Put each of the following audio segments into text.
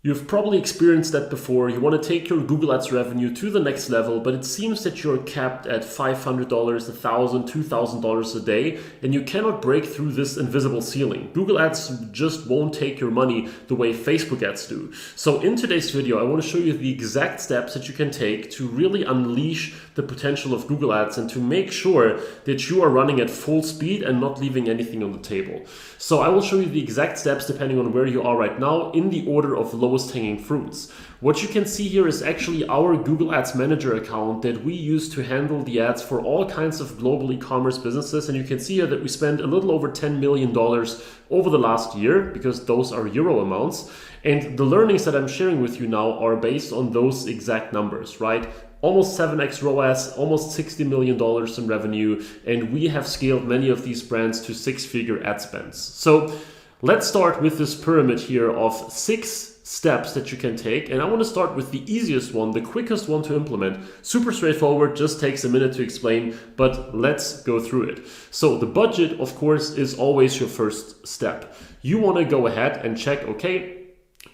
You've probably experienced that before. You want to take your Google Ads revenue to the next level, but it seems that you're capped at $500, $1,000, $2,000 a day, and you cannot break through this invisible ceiling. Google Ads just won't take your money the way Facebook ads do. So in today's video, I want to show you the exact steps that you can take to really unleash the potential of Google Ads and to make sure that you are running at full speed and not leaving anything on the table. So I will show you the exact steps depending on where you are right now in the order of lowest hanging fruits. What you can see here is actually our Google Ads Manager account that we use to handle the ads for all kinds of global e-commerce businesses. And you can see here that we spent a little over $10 million over the last year, because those are euro amounts. And the learnings that I'm sharing with you now are based on those exact numbers, right? Almost 7x ROAS, almost $60 million in revenue, and we have scaled many of these brands to six-figure ad spends. So let's start with this pyramid here of 6 steps that you can take, and I want to start with the easiest one, the quickest one to implement. Super straightforward, just takes a minute to explain, but let's go through it. So the budget, of course, is always your first step. You want to go ahead and check, okay,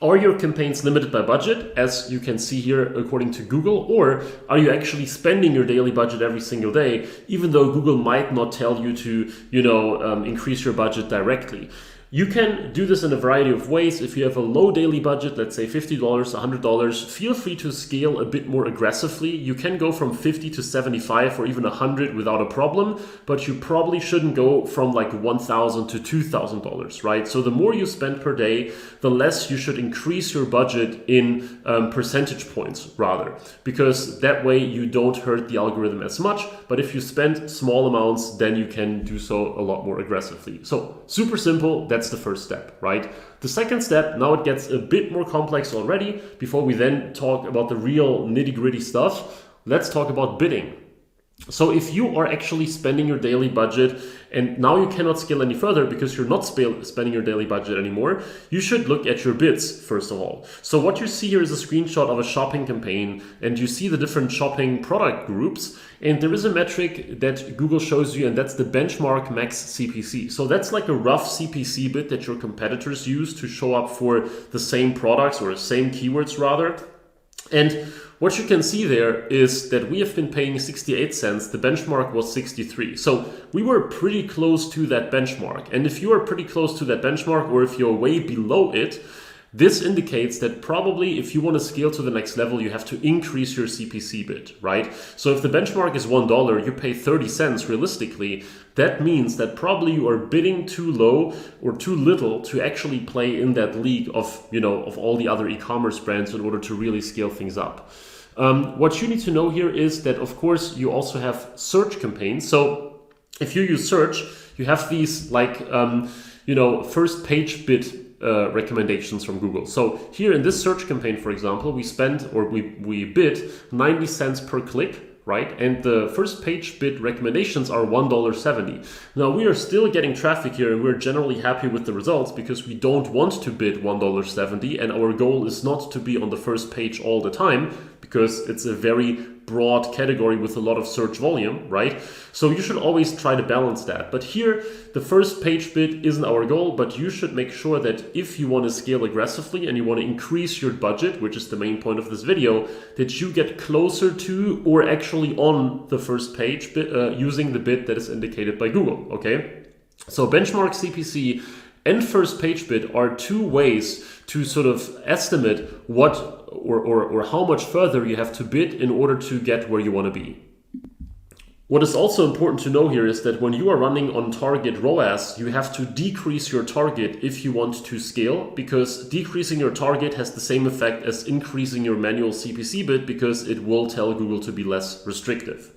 are your campaigns limited by budget, as you can see here according to Google, or are you actually spending your daily budget every single day, even though Google might not tell you to, increase your budget directly? You can do this in a variety of ways. If you have a low daily budget, let's say $50, $100, feel free to scale a bit more aggressively. You can go from 50 to 75 or even 100 without a problem, but you probably shouldn't go from like $1,000 to $2,000, right? So the more you spend per day, the less you should increase your budget in percentage points rather, because that way you don't hurt the algorithm as much. But if you spend small amounts, then you can do so a lot more aggressively. So super simple. That's the first step, right? The second step, now it gets a bit more complex already. Before we then talk about the real nitty-gritty stuff, let's talk about bidding. So if you are actually spending your daily budget and now you cannot scale any further because you're not spending your daily budget anymore, you should look at your bids first of all. So what you see here is a screenshot of a shopping campaign, and you see the different shopping product groups, and there is a metric that Google shows you, and that's the benchmark max CPC. So that's like a rough CPC bid that your competitors use to show up for the same products or the same keywords rather. And what you can see there is that we have been paying 68 cents. The benchmark was 63. So we were pretty close to that benchmark. And if you are pretty close to that benchmark, or if you're way below it, this indicates that probably if you want to scale to the next level, you have to increase your CPC bid, right? So if the benchmark is $1, you pay 30 cents realistically. That means that probably you are bidding too low or too little to actually play in that league of, of all the other e-commerce brands in order to really scale things up. What you need to know here is that, of course, you also have search campaigns. So if you use search, you have these first page bid recommendations from Google. So here in this search campaign, for example, we bid 90 cents per click, right? And the first page bid recommendations are $1.70. Now we are still getting traffic here, and we're generally happy with the results because we don't want to bid $1.70, and our goal is not to be on the first page all the time because it's a very broad category with a lot of search volume, right? So you should always try to balance that. But here, the first page bid isn't our goal, but you should make sure that if you want to scale aggressively and you want to increase your budget, which is the main point of this video, that you get closer to or actually on the first page using the bid that is indicated by Google, okay? So benchmark CPC and first page bid are two ways to sort of estimate what or how much further you have to bid in order to get where you want to be. What is also important to know here is that when you are running on target ROAS, you have to decrease your target if you want to scale, because decreasing your target has the same effect as increasing your manual CPC bid, because it will tell Google to be less restrictive.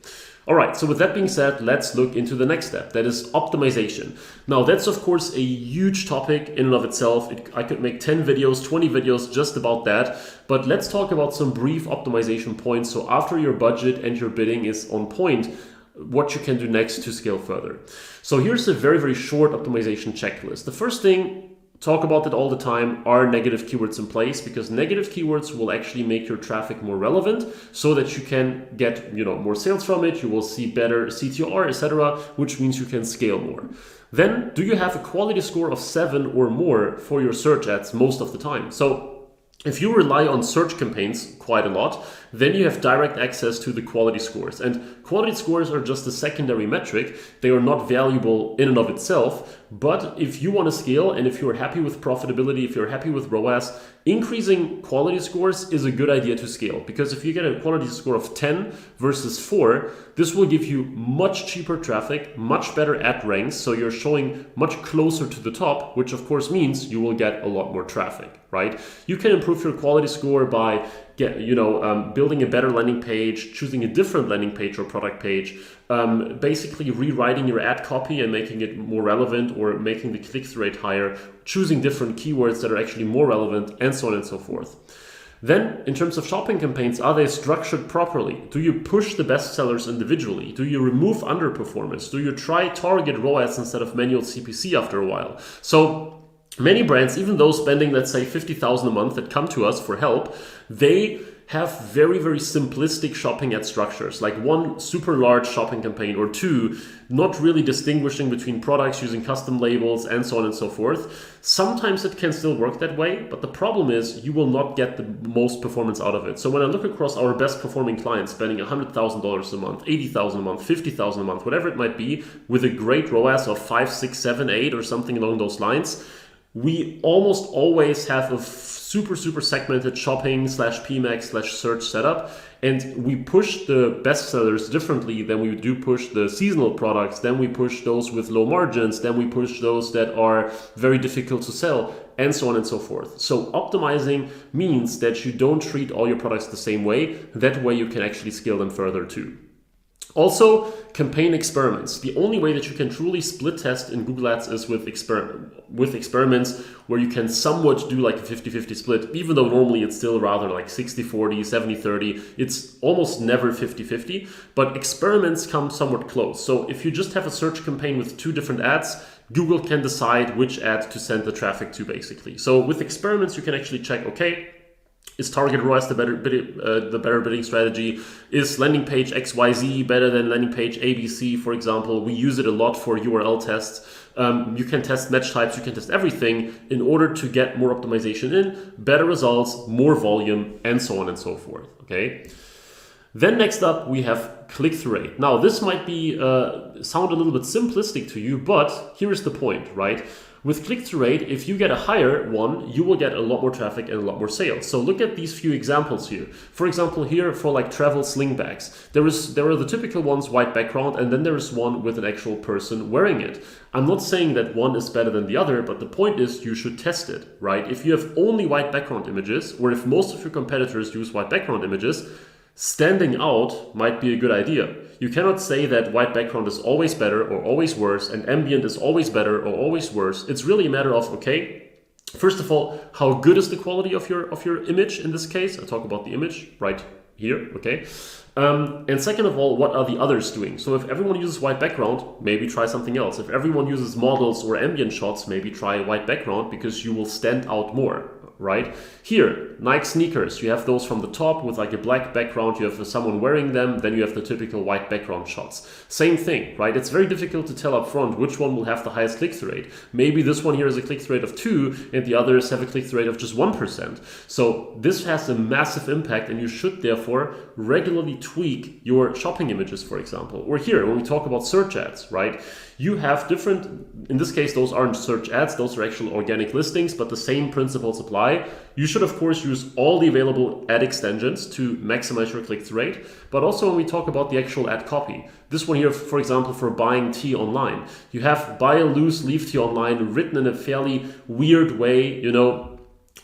All right, so with that being said, let's look into the next step. That is optimization. Now, that's of course a huge topic in and of itself. I could make 10 videos, 20 videos just about that. But let's talk about some brief optimization points. So after your budget and your bidding is on point, what you can do next to scale further. So here's a very, very short optimization checklist. The first thing, talk about it all the time, are negative keywords in place, because negative keywords will actually make your traffic more relevant so that you can get more sales from it. You will see better CTR, etc., which means you can scale more. Then, do you have a quality score of 7 or more for your search ads most of the time? So If you rely on search campaigns quite a lot, then you have direct access to the quality scores. And quality scores are just a secondary metric. They are not valuable in and of itself. But if you want to scale and if you're happy with profitability, if you're happy with ROAS, increasing quality scores is a good idea to scale. Because if you get a quality score of 10 versus 4, this will give you much cheaper traffic, much better ad ranks. So you're showing much closer to the top, which of course means you will get a lot more traffic, right? You can improve your quality score by building a better landing page, choosing a different landing page or product page, basically rewriting your ad copy and making it more relevant or making the click-through rate higher, choosing different keywords that are actually more relevant, and so on and so forth. Then, in terms of shopping campaigns, are they structured properly? Do you push the best sellers individually? Do you remove underperformance? Do you try target ROAS instead of manual CPC after a while? So many brands, even those spending, let's say, $50,000 a month that come to us for help, they have very, very simplistic shopping ad structures, like one super large shopping campaign or two, not really distinguishing between products, using custom labels, and so on and so forth. Sometimes it can still work that way, but the problem is you will not get the most performance out of it. So when I look across our best performing clients spending $100,000 a month, $80,000 a month, $50,000 a month, whatever it might be, with a great ROAS of 5, 6, 7, 8 or something along those lines, we almost always have a super segmented shopping /PMAX/search setup, and we push the best sellers differently than we do push the seasonal products. Then we push those with low margins. Then we push those that are very difficult to sell, and so on and so forth. So optimizing means that you don't treat all your products the same way. That way you can actually scale them further too. Also, campaign experiments. The only way that you can truly split test in Google Ads is with experiments where you can somewhat do like a 50-50 split, even though normally it's still rather like 60-40, 70-30. It's almost never 50-50, but experiments come somewhat close. So if you just have a search campaign with two different ads, Google can decide which ad to send the traffic to, basically. So with experiments, you can actually check, okay, is target ROAS the better bidding strategy? Is landing page XYZ better than landing page ABC, for example? We use it a lot for URL tests. You can test match types, you can test everything in order to get more optimization in, better results, more volume, and so on and so forth, okay? Then next up, we have click-through rate. Now, this might be sound a little bit simplistic to you, but here's the point, right? With click-through rate, if you get a higher one, you will get a lot more traffic and a lot more sales. So look at these few examples here. For example, here for like travel sling bags, there are the typical ones, white background, and then there is one with an actual person wearing it. I'm not saying that one is better than the other, but the point is you should test it, right? If you have only white background images, or if most of your competitors use white background images, standing out might be a good idea. You cannot say that white background is always better or always worse and ambient is always better or always worse. It's really a matter of, okay, first of all, how good is the quality of your image in this case? I'll talk about the image right here, okay? And second of all, what are the others doing? So if everyone uses white background, maybe try something else. If everyone uses models or ambient shots, maybe try white background because you will stand out more. Right? Here, Nike sneakers, you have those from the top with like a black background, you have someone wearing them, then you have the typical white background shots. Same thing, right? It's very difficult to tell up front which one will have the highest click-through rate. Maybe this one here has a click-through rate of 2 and the others have a click-through rate of just 1%. So this has a massive impact and you should therefore regularly tweak your shopping images, for example. Or here, when we talk about search ads, right? You have different, in this case, those aren't search ads, those are actual organic listings, but the same principles apply. You should, of course, use all the available ad extensions to maximize your click-through rate. But also when we talk about the actual ad copy, this one here, for example, for buying tea online, you have buy a loose, leave tea online written in a fairly weird way, you know,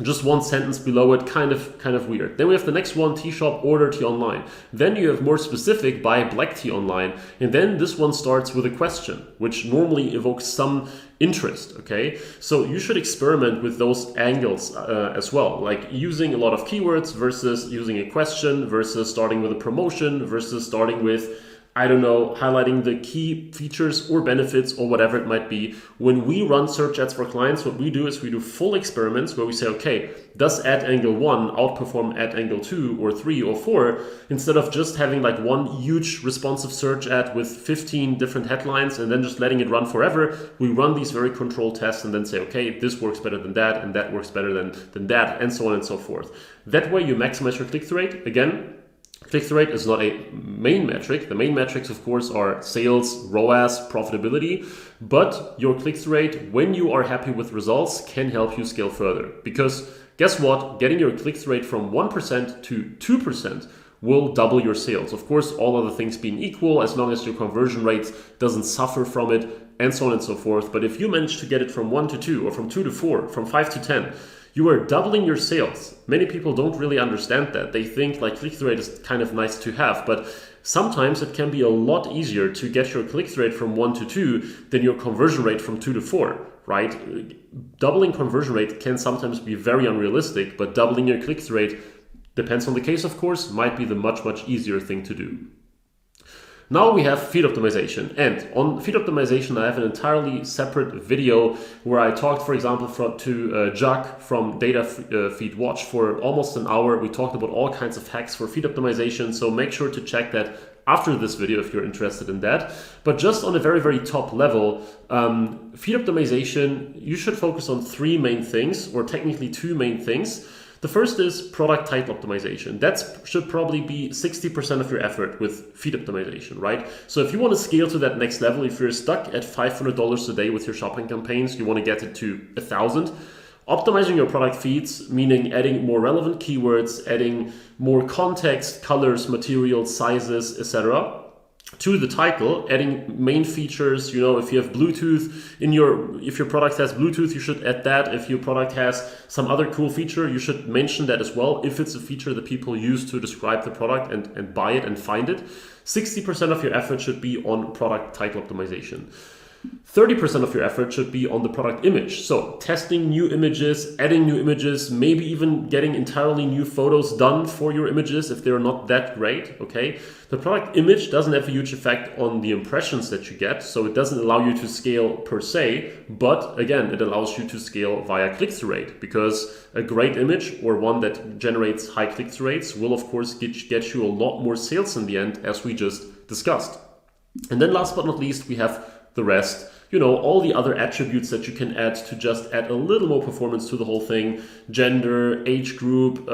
just one sentence below it, kind of weird. Then we have the next one, tea shop, order tea online. Then you have more specific, buy black tea online. And then this one starts with a question, which normally evokes some interest, okay? So you should experiment with those angles as well, like using a lot of keywords versus using a question versus starting with a promotion versus starting with, I don't know, highlighting the key features or benefits or whatever it might be. When we run search ads for clients, what we do is we do full experiments where we say, okay, does ad angle 1 outperform ad angle 2 or 3 or 4? Instead of just having like one huge responsive search ad with 15 different headlines and then just letting it run forever, we run these very controlled tests and then say, okay, this works better than that and that works better than that, and so on and so forth. That way you maximize your click-through rate. Again, click-through rate is not a main metric. The main metrics, of course, are sales, ROAS, profitability. But your click-through rate, when you are happy with results, can help you scale further. Because guess what? Getting your click-through rate from 1% to 2% will double your sales. Of course, all other things being equal, as long as your conversion rate doesn't suffer from it, and so on and so forth. But if you manage to get it from 1 to 2, or from 2 to 4, from 5 to 10, you are doubling your sales. Many people don't really understand that. They think like click-through rate is kind of nice to have, but sometimes it can be a lot easier to get your click-through rate from 1 to 2 than your conversion rate from 2 to 4, right? Doubling conversion rate can sometimes be very unrealistic, but doubling your click-through rate, depends on the case, of course, might be the much easier thing to do. Now we have feed optimization, and on feed optimization I have an entirely separate video where I talked, for example, to Jacques from Data Feed Watch for almost an hour. We talked about all kinds of hacks for feed optimization, so make sure to check that after this video if you're interested in that. But just on a very top level, feed optimization, you should focus on 3 main things, or technically 2 main things. The first is product title optimization. That should probably be 60% of your effort with feed optimization, right? So if you want to scale to that next level, if you're stuck at $500 a day with your shopping campaigns, you want to get it to 1,000. Optimizing your product feeds, meaning adding more relevant keywords, adding more context, colors, materials, sizes, etc. to the title, adding main features. You know, if you have Bluetooth if your product has Bluetooth, you should add that. If your product has some other cool feature, you should mention that as well, if it's a feature that people use to describe the product and buy it and find it. 60% of your effort should be on product title optimization. 30% of your effort should be on the product image. So testing new images, adding new images, maybe even getting entirely new photos done for your images if they're not that great, okay? The product image doesn't have a huge effect on the impressions that you get, so it doesn't allow you to scale per se, but again, it allows you to scale via click-through rate, because a great image or one that generates high click-through rates will of course get you a lot more sales in the end, as we just discussed. And then last but not least, we have the rest, you know, all the other attributes that you can add to just add a little more performance to the whole thing. Gender, age group,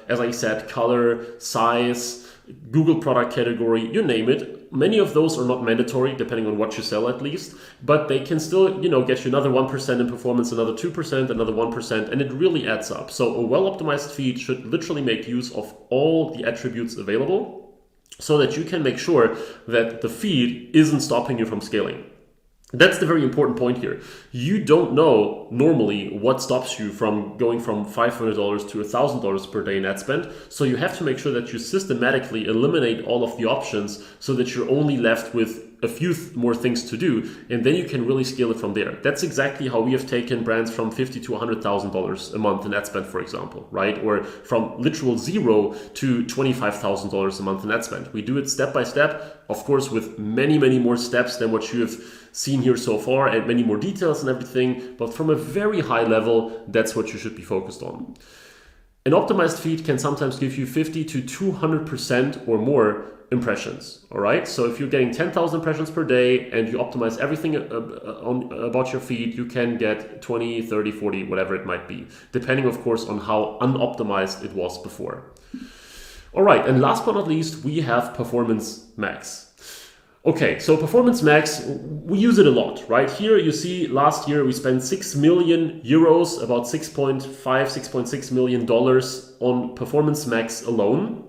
as I said, color, size, Google product category, you name it. Many of those are not mandatory, depending on what you sell at least, but they can still, you know, get you another 1% in performance, another 2%, another 1%, and it really adds up. So a well-optimized feed should literally make use of all the attributes available so that you can make sure that the feed isn't stopping you from scaling. That's the very important point here. You don't know normally what stops you from going from $500 to $1,000 per day in ad spend. So you have to make sure that you systematically eliminate all of the options so that you're only left with a few more things to do, and then you can really scale it from there. That's exactly how we have taken brands from $50,000 to $100,000 a month in ad spend, for example, right? Or from literal zero to $25,000 a month in ad spend. We do it step by step, of course, with many more steps than what you have seen here so far, and many more details and everything. But from a very high level, that's what you should be focused on. An optimized feed can sometimes give you 50 to 200% or more impressions. All right. So if you're getting 10,000 impressions per day and you optimize everything about your feed, you can get 20, 30, 40, whatever it might be, depending, of course, on how unoptimized it was before. All right. And last but not least, we have Performance Max. Okay, so Performance Max, we use it a lot, right? Here you see last year we spent 6 million euros, about $6.6 million on Performance Max alone.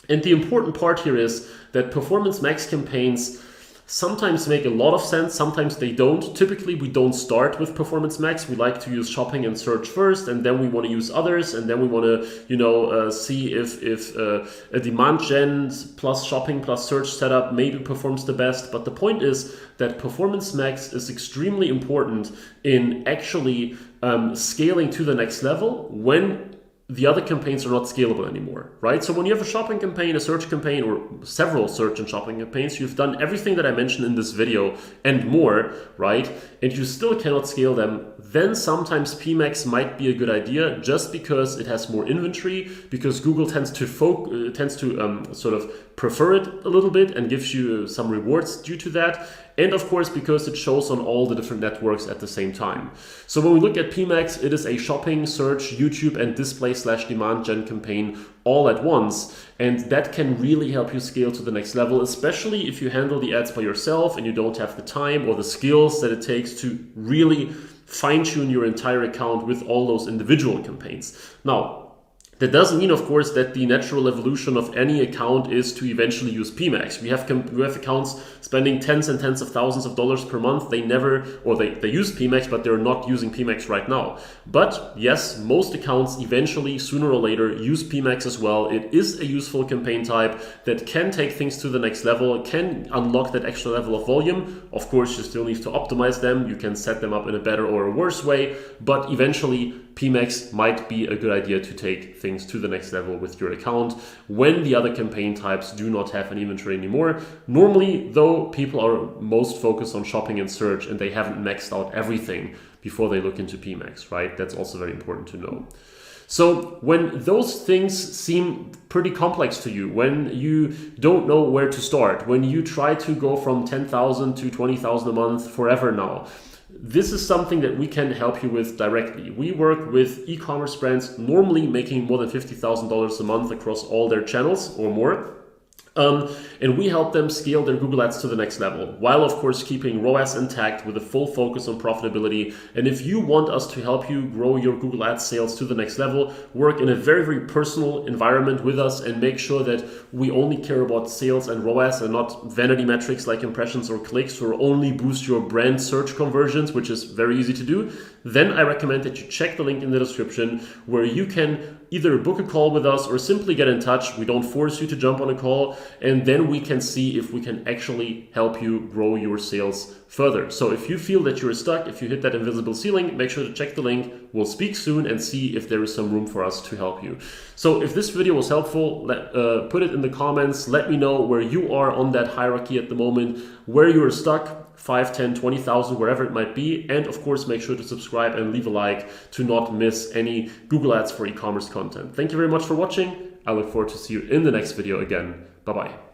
And the important part here is that Performance Max campaigns sometimes make a lot of sense, sometimes they don't. Typically, we don't start with Performance Max. We like to use shopping and search first, and then we want to use others, and then we want to, see if a demand gen plus shopping plus search setup maybe performs the best. But the point is that Performance Max is extremely important in actually scaling to the next level when the other campaigns are not scalable anymore, right? So when you have a shopping campaign, a search campaign, or several search and shopping campaigns, you've done everything that I mentioned in this video and more, right? And you still cannot scale them, then sometimes PMax might be a good idea just because it has more inventory, because Google tends to sort of prefer it a little bit and gives you some rewards due to that. And of course, because it shows on all the different networks at the same time. So when we look at PMax, it is a shopping, search, YouTube, and display/demand gen campaign all at once. And that can really help you scale to the next level, especially if you handle the ads by yourself and you don't have the time or the skills that it takes to really fine-tune your entire account with all those individual campaigns. Now, that doesn't mean, of course, that the natural evolution of any account is to eventually use PMax. We have accounts spending tens and tens of thousands of dollars per month. They use PMax, but they're not using PMax right now. But yes, most accounts eventually, sooner or later, use PMax as well. It is a useful campaign type that can take things to the next level, can unlock that extra level of volume. Of course, you still need to optimize them. You can set them up in a better or a worse way, but eventually PMax might be a good idea to take things to the next level with your account when the other campaign types do not have an inventory anymore. Normally, though, people are most focused on shopping and search and they haven't maxed out everything before they look into PMax, right? That's also very important to know. So when those things seem pretty complex to you, when you don't know where to start, when you try to go from 10,000 to 20,000 a month forever now, this is something that we can help you with directly. We work with e-commerce brands normally making more than $50,000 a month across all their channels or more. And we help them scale their Google Ads to the next level, while of course keeping ROAS intact with a full focus on profitability. And if you want us to help you grow your Google Ads sales to the next level, work in a very, very personal environment with us and make sure that we only care about sales and ROAS and not vanity metrics like impressions or clicks, or only boost your brand search conversions, which is very easy to do, then I recommend that you check the link in the description where you can either book a call with us or simply get in touch. We don't force you to jump on a call, and then we can see if we can actually help you grow your sales further. So if you feel that you're stuck, if you hit that invisible ceiling, make sure to check the link. We'll speak soon and see if there is some room for us to help you. So if this video was helpful, put it in the comments. Let me know where you are on that hierarchy at the moment, where you're stuck. 5, 10, 20,000, wherever it might be. And of course, make sure to subscribe and leave a like to not miss any Google Ads for e-commerce content. Thank you very much for watching. I look forward to see you in the next video again. Bye-bye.